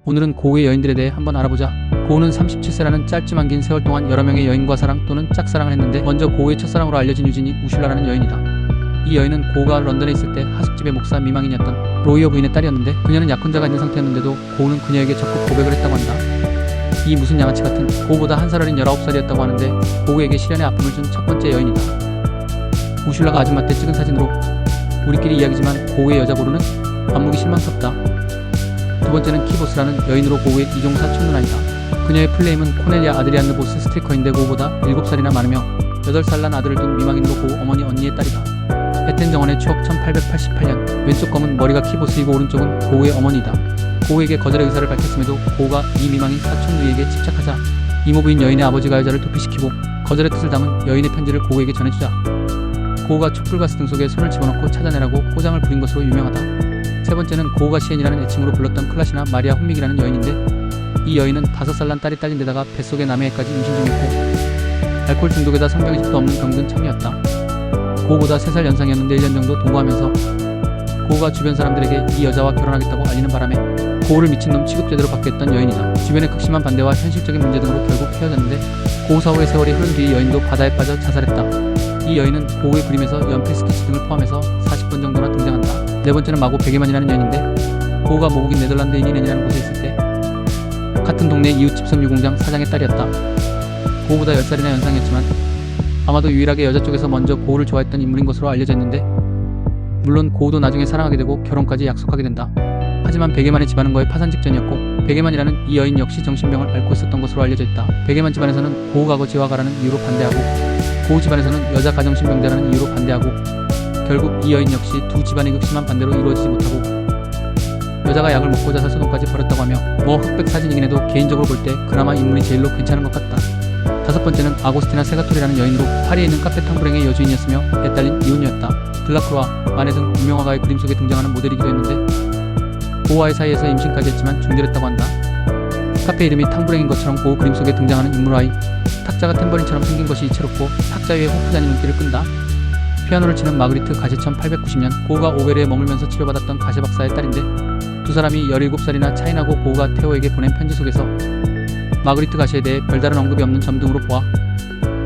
오늘은 고우의 여인들에 대해 한번 알아보자. 고우는 37세라는 짧지만 긴 세월 동안 여러 명의 여인과 사랑 또는 짝사랑을 했는데 먼저 고우의 첫사랑으로 알려진 유진이 우슐라라는 여인이다. 이 여인은 고우가 런던에 있을 때 하숙집의 목사 미망인이었던 로이어 부인의 딸이었는데 그녀는 약혼자가 있는 상태였는데도 고우는 그녀에게 적극 고백을 했다고 한다. 이 무슨 양아치 같은 고우보다 한 살 어린 19살이었다고 하는데 고우에게 시련의 아픔을 준 첫 번째 여인이다. 우슐라가 아줌마 때 찍은 사진으로 우리끼리 이야기지만 고우의 여자 보루는 안목이 실망스럽다. 두 번째는 키보스라는 여인으로 고우의 이종사 촌누나이다. 그녀의 플레임은 코넬리아 아드리안느 보스 스트리커인데 고우보다 7살이나 많으며 8살 난 아들을 둔 미망인으로 고우 어머니 언니의 딸이다. 베텐 정원의 추억 1888년 왼쪽 검은 머리가 키보스이고 오른쪽은 고우의 어머니이다. 고우에게 거절의 의사를 밝혔음에도 고우가 이 미망인 사촌 누이에게 집착하자 이모부인 여인의 아버지가 여자를 도피시키고 거절의 뜻을 담은 여인의 편지를 고우에게 전해주자 고우가 촛불가스 등 속에 손을 집어넣고 찾아내라고 포장을 부린 것으로 유명하다. 세 번째는 고우가 시엔이라는 애칭으로 불렀던 클라시나 마리아 훈믹이라는 여인인데 이 여인은 5살 난 딸이 딸린 데다가 뱃속에 남의 애까지 임신 중이었고 알코올 중독에다 성병이 집도 없는 병든 청이었다. 고우보다 3살 연상이었는데 1년 정도 동거하면서 고우가 주변 사람들에게 이 여자와 결혼하겠다고 알리는 바람에 고우를 미친놈 취급제대로 받게 했던 여인이다. 주변의 극심한 반대와 현실적인 문제 등으로 결국 헤어졌는데 고우 사후의 세월이 흐른 뒤 여인도 바다에 빠져 자살했다. 이 여인은 고우의 그림에서 연필 스케치 등을 포함해서 40번 정도나 등장한다. 네 번째는 마고 베게만이라는 여인인데 고우가 모국인 네덜란드인 이넨이라는 곳에 있을 때 같은 동네 이웃집 섬유 공장 사장의 딸이었다. 고우보다 10살이나 연상이었지만 아마도 유일하게 여자 쪽에서 먼저 고우를 좋아했던 인물인 것으로 알려져 있는데 물론 고우도 나중에 사랑하게 되고 결혼까지 약속하게 된다. 하지만 베게만의 집안은 거의 파산 직전이었고 베게만이라는 이 여인 역시 정신병을 앓고 있었던 것으로 알려져 있다. 베게만 집안에서는 고우가 거지와 가라는 이유로 반대하고 고우 집안에서는 여자 가정신병자라는 이유로 반대하고 결국 이 여인 역시 두 집안의 극심한 반대로 이루어지지 못하고 여자가 약을 먹고 자살 소동까지 벌였다고 하며 뭐 흑백 사진이긴 해도 개인적으로 볼 때 그나마 인물이 제일로 괜찮은 것 같다. 다섯 번째는 아고스티나 세가토리라는 여인으로 파리에 있는 카페 탕브랭의 여주인이었으며 애 딸린 이혼녀였다. 들라크로아, 마네 등 유명화가의 그림 속에 등장하는 모델이기도 했는데 고우와의 사이에서 임신까지 했지만 중절했다고 한다. 카페 이름이 탕브랭인 것처럼 고우 그림 속에 등장하는 인물 아이 탁자가 탬버린처럼 생긴 것이 이채롭고 탁자 위에 호프잔이 눈길을 끈다. 피아노를 치는 마그리트 가셰 1890년 고우가 오베르에 머물면서 치료받았던 가셰 박사의 딸인데 두 사람이 17살이나 차이나고 고우가 테오에게 보낸 편지 속에서 마그리트 가셰에 대해 별다른 언급이 없는 점 등으로 보아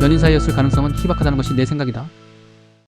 연인 사이였을 가능성은 희박하다는 것이 내 생각이다.